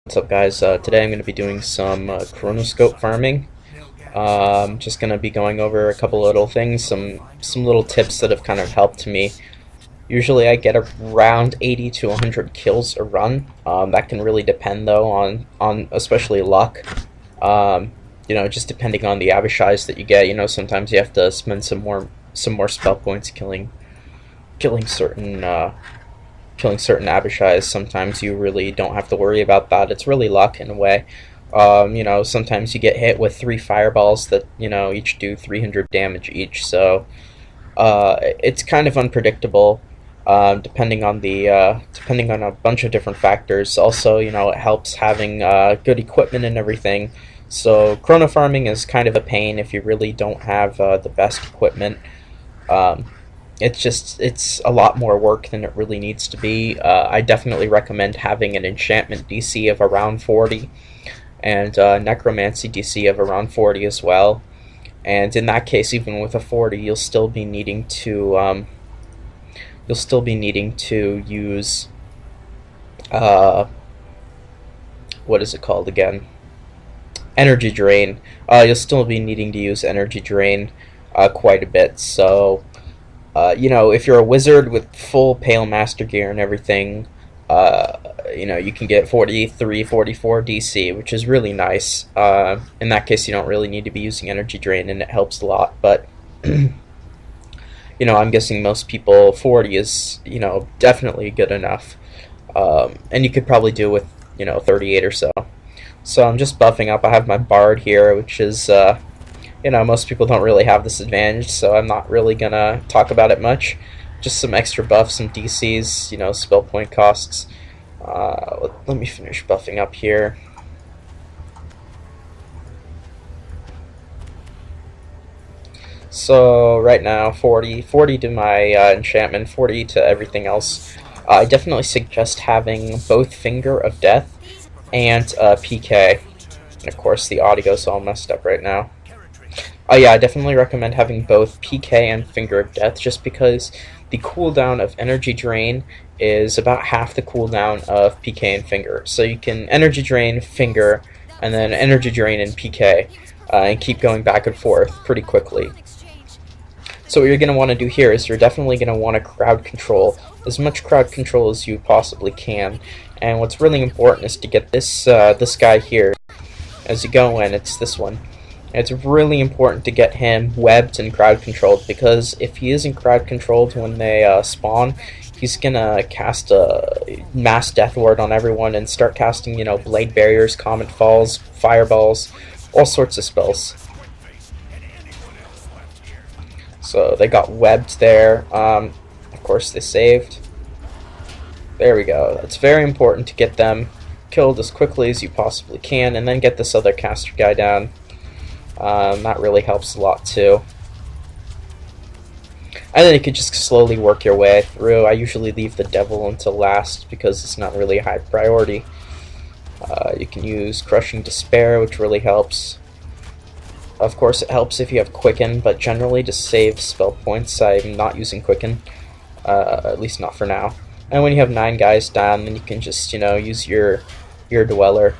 What's up, guys? Today I'm going to be doing some Chronoscope farming. Just going to be going over a couple little things, some little tips that have kind of helped me. Usually I get around 80 to 100 kills a run. That can really depend though on especially luck. Just depending on the Abishais that you get. Sometimes you have to spend some more spell points killing certain Abishais. Sometimes you really don't have to worry about that. It's really luck in a way. Sometimes you get hit with 3 fireballs that, each do 300 damage each. So it's kind of unpredictable, depending on a bunch of different factors. Also, it helps having good equipment and everything. So chrono farming is kind of a pain if you really don't have the best equipment. It's a lot more work than it really needs to be. I definitely recommend having an enchantment DC of around 40 and necromancy DC of around 40 as well. And in that case, even with a 40, you'll still be needing to use what is it called again? Energy drain. You'll still be needing to use energy drain quite a bit. So if you're a wizard with full Pale Master gear and everything, you can get 43, 44 DC, which is really nice. In that case, you don't really need to be using energy drain, and it helps a lot. But I'm guessing most people 40 is definitely good enough, and you could probably do with 38 or so. So I'm just buffing up. I have my bard here, which is most people don't really have this advantage, so I'm not really gonna talk about it much. Just some extra buffs, some DCs, spell point costs. Let me finish buffing up here. So right now, 40 to my enchantment, 40 to everything else. I definitely suggest having both Finger of Death and PK. And of course the audio's all messed up right now. Yeah, I definitely recommend having both PK and Finger of Death, just because the cooldown of Energy Drain is about half the cooldown of PK and Finger. So you can Energy Drain, Finger, and then Energy Drain and PK, and keep going back and forth pretty quickly. So what you're going to want to do here is you're definitely going to want to crowd control, as much crowd control as you possibly can. And what's really important is to get this guy here. As you go in, it's this one. It's really important to get him webbed and crowd controlled, because if he isn't crowd controlled when they spawn, he's gonna cast a mass death ward on everyone and start casting, blade barriers, comet falls, fireballs, all sorts of spells. So they got webbed there. Of course they saved. There we go. It's very important to get them killed as quickly as you possibly can, and then get this other caster guy down. That really helps a lot too. And then you could just slowly work your way through. I usually leave the devil until last because it's not really a high priority. You can use Crushing Despair, which really helps. Of course it helps if you have Quicken, but generally to save spell points I'm not using Quicken, at least not for now. And when you have 9 guys down, then you can just use your Dweller,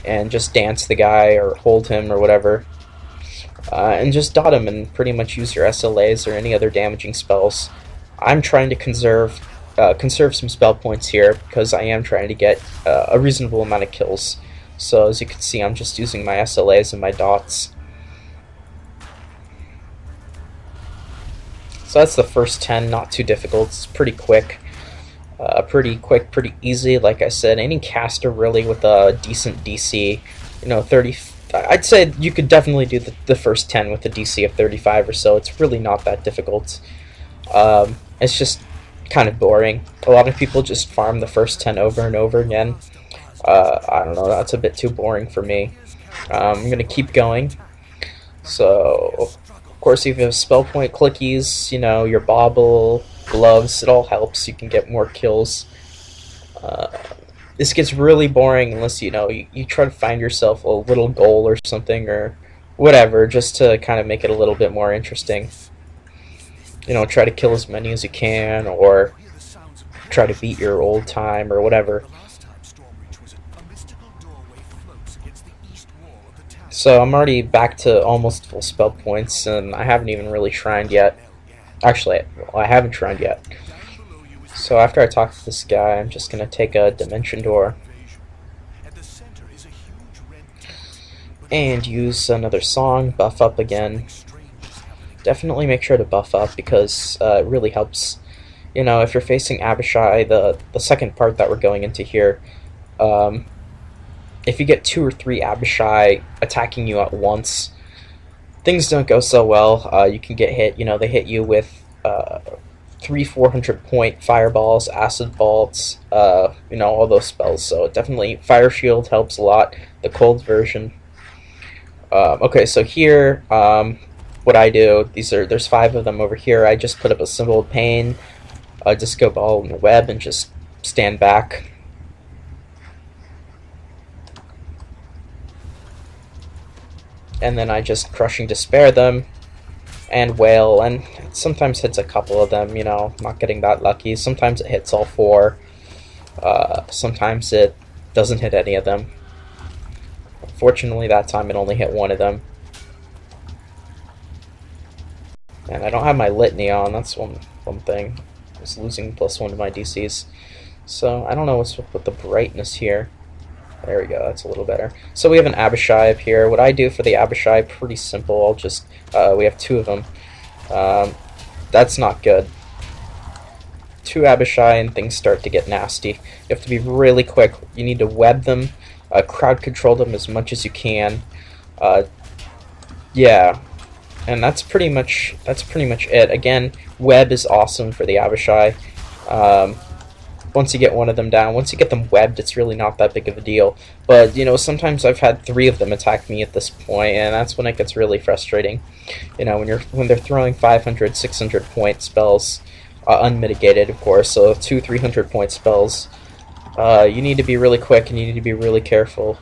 and just dance the guy or hold him or whatever, and just dot him and pretty much use your SLAs or any other damaging spells. I'm trying to conserve some spell points here because I am trying to get a reasonable amount of kills. So as you can see, I'm just using my SLAs and my dots. So that's the first 10, not too difficult, it's pretty quick. Pretty easy. Like I said, any caster really with a decent DC, 30, I'd say you could definitely do the first 10 with a DC of 35 or so. It's really not that difficult. It's just kind of boring. A lot of people just farm the first 10 over and over again. I don't know, that's a bit too boring for me. I'm gonna keep going. So, of course, if you have spell point clickies, your bauble, gloves, it all helps. You can get more kills. This gets really boring unless you try to find yourself a little goal or something or whatever, just to kind of make it a little bit more interesting. Try to kill as many as you can, or try to beat your old time or whatever. So I'm already back to almost full spell points, and I haven't even really shrined yet. Actually, well, I haven't shrined yet. So after I talk to this guy, I'm just going to take a dimension door and use another song, buff up again. Definitely make sure to buff up because it really helps. You know, if you're facing Abishai, the second part that we're going into here, if you get 2 or 3 Abishai attacking you at once, things don't go so well. You can get hit. You know, they hit you with 300-400 point fireballs, acid bolts, you know, all those spells. So definitely Fire Shield helps a lot, the cold version. Okay, so here, what I do, there's 5 of them over here. I just put up a symbol of pain, a disco ball and a web, and just stand back. And then I just Crushing Despair them and wail, and it sometimes hits a couple of them, you know, not getting that lucky. Sometimes it hits all 4. Sometimes it doesn't hit any of them. Fortunately, that time it only hit 1 of them. And I don't have my litany on, that's one thing. I was losing +1 to my DCs. So I don't know what's up with the brightness here. There we go, that's a little better. So we have an Abishai up here. What I do for the Abishai, pretty simple. I'll just, we have 2 of them. That's not good. 2 Abishai and things start to get nasty. You have to be really quick. You need to web them, crowd control them as much as you can. Yeah, and that's pretty much it. Again, web is awesome for the Abishai. Once you get 1 of them down, once you get them webbed, it's really not that big of a deal. But, you know, sometimes I've had 3 of them attack me at this point, and that's when it gets really frustrating. You know, when they're throwing 500, 600 point spells, unmitigated, of course, so 200, 300 point spells, you need to be really quick and you need to be really careful,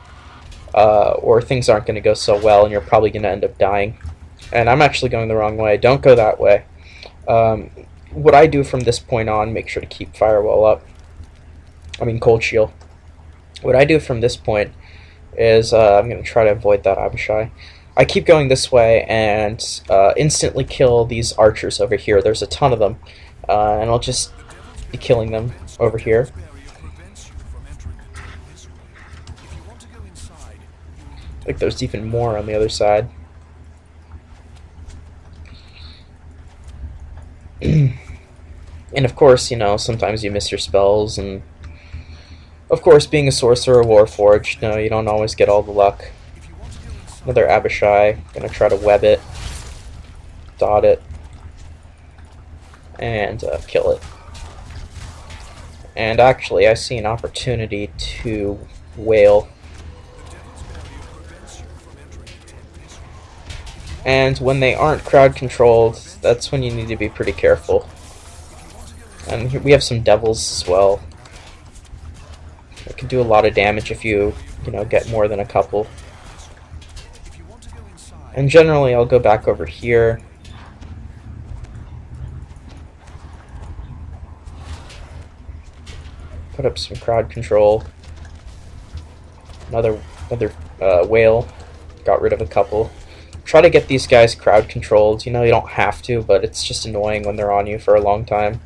or things aren't going to go so well, and you're probably going to end up dying. And I'm actually going the wrong way. Don't go that way. What I do from this point on, make sure to keep Firewall up. Cold Shield. What I do from this point is I'm going to try to avoid that Abishai. I keep going this way and instantly kill these archers over here. There's a ton of them, and I'll just be killing them over here. I think there's even more on the other side. And of course, you know, sometimes you miss your spells, and of course, being a sorcerer or warforged, no, you don't always get all the luck. Another Abishai, gonna try to web it, dot it, and kill it. And actually, I see an opportunity to wail. And when they aren't crowd controlled, that's when you need to be pretty careful. And we have some devils as well. It can do a lot of damage if you know, get more than a couple. And generally, I'll go back over here. Put up some crowd control. Another whale. Got rid of a couple. Try to get these guys crowd controlled. You know, you don't have to, but it's just annoying when they're on you for a long time.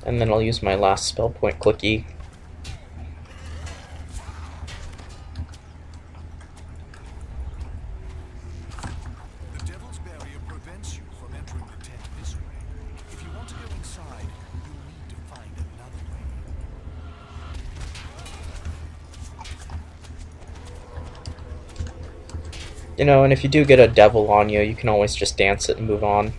And then I'll use my last spell point clicky. The Devil's Barrier prevents you from entering the tent this way. If you want to go inside, you'll need to find another way. You know, and if you do get a devil on you, you can always just dance it and move on.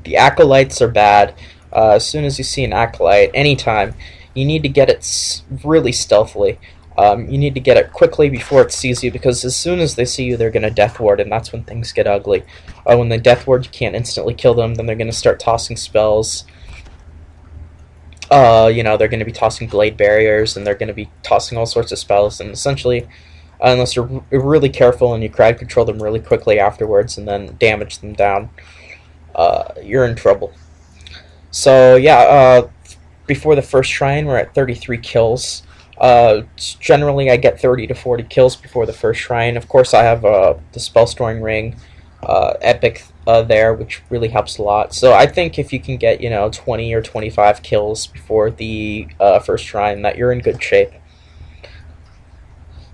The acolytes are bad. As soon as you see an acolyte, anytime, you need to get it really stealthily. You need to get it quickly before it sees you, because as soon as they see you, they're going to death ward, and that's when things get ugly. When they death ward, you can't instantly kill them, then they're going to start tossing spells. You know, they're going to be tossing blade barriers, and they're going to be tossing all sorts of spells, and essentially, unless you're really careful and you crowd control them really quickly afterwards and then damage them down. You're in trouble. So yeah, before the first shrine, we're at 33 kills. Generally, I get 30 to 40 kills before the first shrine. Of course, I have the spell storing ring, epic there, which really helps a lot. So I think if you can get 20 or 25 kills before the first shrine, that you're in good shape.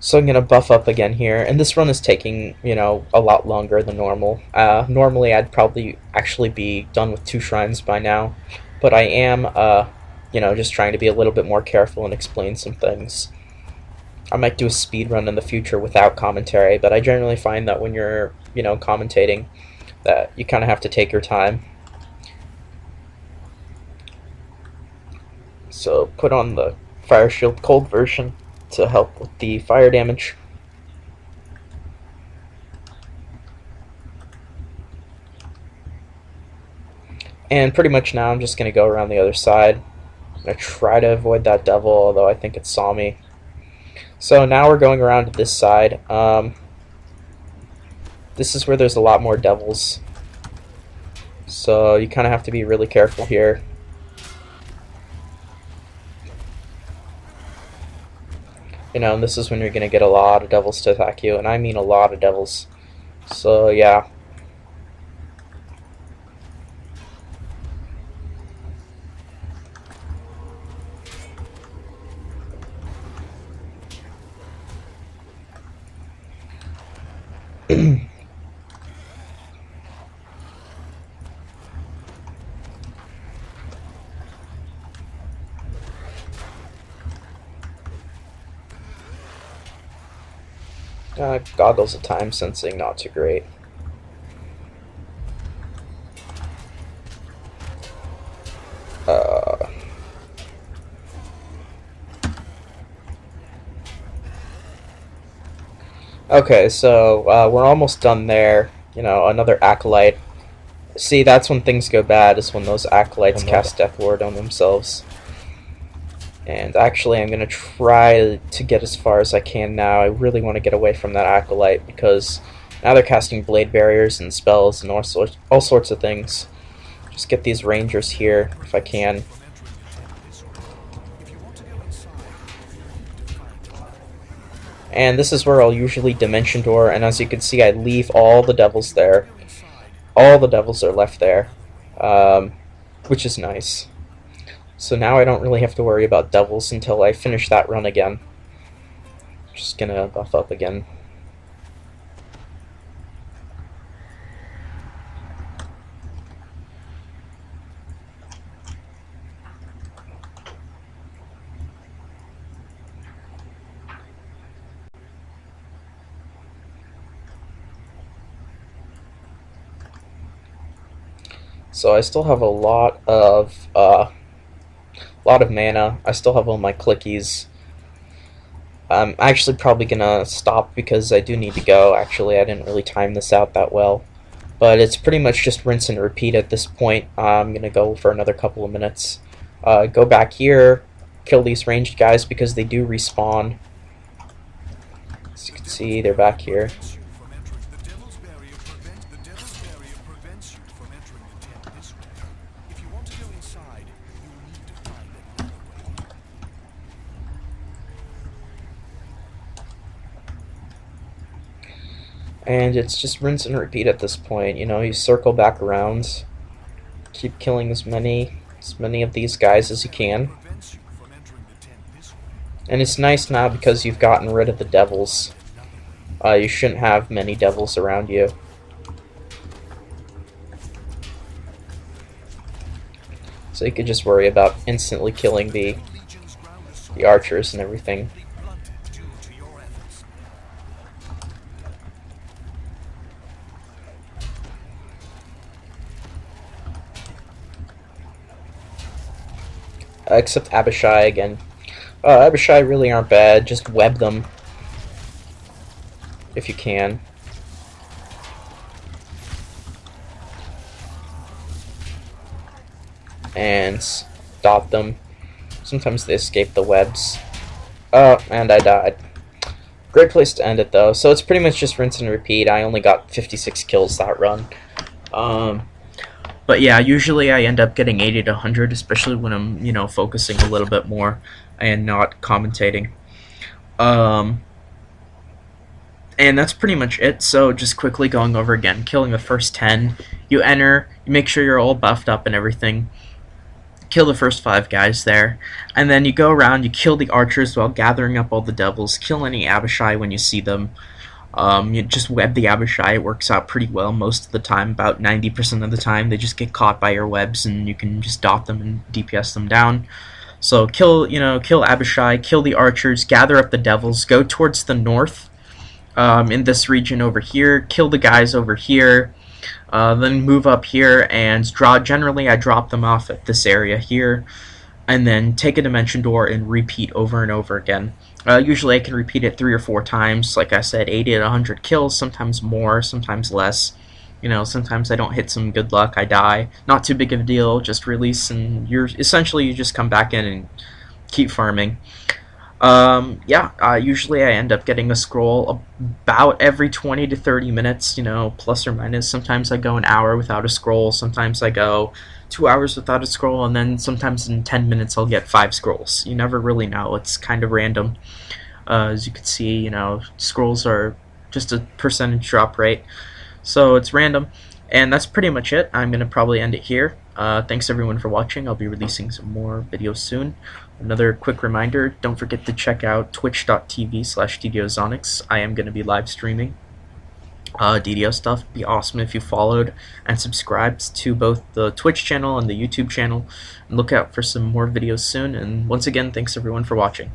So I'm gonna buff up again here, and this run is taking a lot longer than normal. Normally, I'd probably actually be done with 2 shrines by now, but I am just trying to be a little bit more careful and explain some things. I might do a speed run in the future without commentary, but I generally find that when you're, commentating, that you kind of have to take your time. So put on the Fire Shield Cold version to help with the fire damage. And pretty much now I'm just going to go around the other side. I'm going to try to avoid that devil, although I think it saw me. So now we're going around to this side. This is where there's a lot more devils. So you kind of have to be really careful here. And this is when you're going to get a lot of devils to attack you, and I mean a lot of devils. So yeah. Goggles of time sensing, not too great. Okay, so we're almost done there. Another acolyte. See, that's when things go bad, is when those acolytes cast Death Ward on themselves. And actually, I'm going to try to get as far as I can now. I really want to get away from that acolyte, because now they're casting blade barriers and spells and all sorts of things. Just get these rangers here, if I can. And this is where I'll usually Dimension Door, and as you can see, I leave all the devils there. All the devils are left there, which is nice. So now I don't really have to worry about devils until I finish that run again. Just gonna buff up again. So I still have a lot of mana. I still have all my clickies. I'm actually probably gonna stop because I do need to go. Actually, I didn't really time this out that well, but it's pretty much just rinse and repeat at this point. I'm gonna go for another couple of minutes. Go back here, kill these ranged guys because they do respawn. As you can see, they're back here. And it's just rinse and repeat at this point. You circle back around, keep killing as many of these guys as you can. And it's nice now because you've gotten rid of the devils. You shouldn't have many devils around you. So you could just worry about instantly killing the archers and everything. Except Abishai again. Abishai really aren't bad, just web them if you can. And stop them. Sometimes they escape the webs. Oh, and I died. Great place to end it though. So it's pretty much just rinse and repeat. I only got 56 kills that run. But yeah, usually I end up getting 80 to 100, especially when I'm, focusing a little bit more and not commentating. And that's pretty much it. So just quickly going over again, killing the first 10. You enter, you make sure you're all buffed up and everything. Kill the first 5 guys there. And then you go around, you kill the archers while gathering up all the devils. Kill any Abishai when you see them. You just web the Abishai. It works out pretty well most of the time. About 90% of the time, they just get caught by your webs, and you can just dot them and DPS them down. So kill Abishai, kill the archers, gather up the devils, go towards the north. In this region over here, kill the guys over here. Then move up here and draw. Generally, I drop them off at this area here, and then take a dimension door and repeat over and over again. Usually I can repeat it 3 or 4 times. Like I said, 80 to 100 kills, sometimes more, sometimes less. Sometimes I don't hit some good luck, I die. Not too big of a deal, just release, and you just come back in and keep farming. Usually I end up getting a scroll about every 20 to 30 minutes, plus or minus. Sometimes I go an hour without a scroll, sometimes I go 2 hours without a scroll, and then sometimes in 10 minutes I'll get 5 scrolls. You never really know, it's kind of random. As you can see, scrolls are just a percentage drop rate, so it's random. And that's pretty much it. I'm going to probably end it here. Thanks everyone for watching. I'll be releasing some more videos soon. Another quick reminder, don't forget to check out twitch.tv/DDOZonics. I am going to be live streaming DDO stuff. It'd be awesome if you followed and subscribed to both the Twitch channel and the YouTube channel. And look out for some more videos soon. And once again, thanks everyone for watching.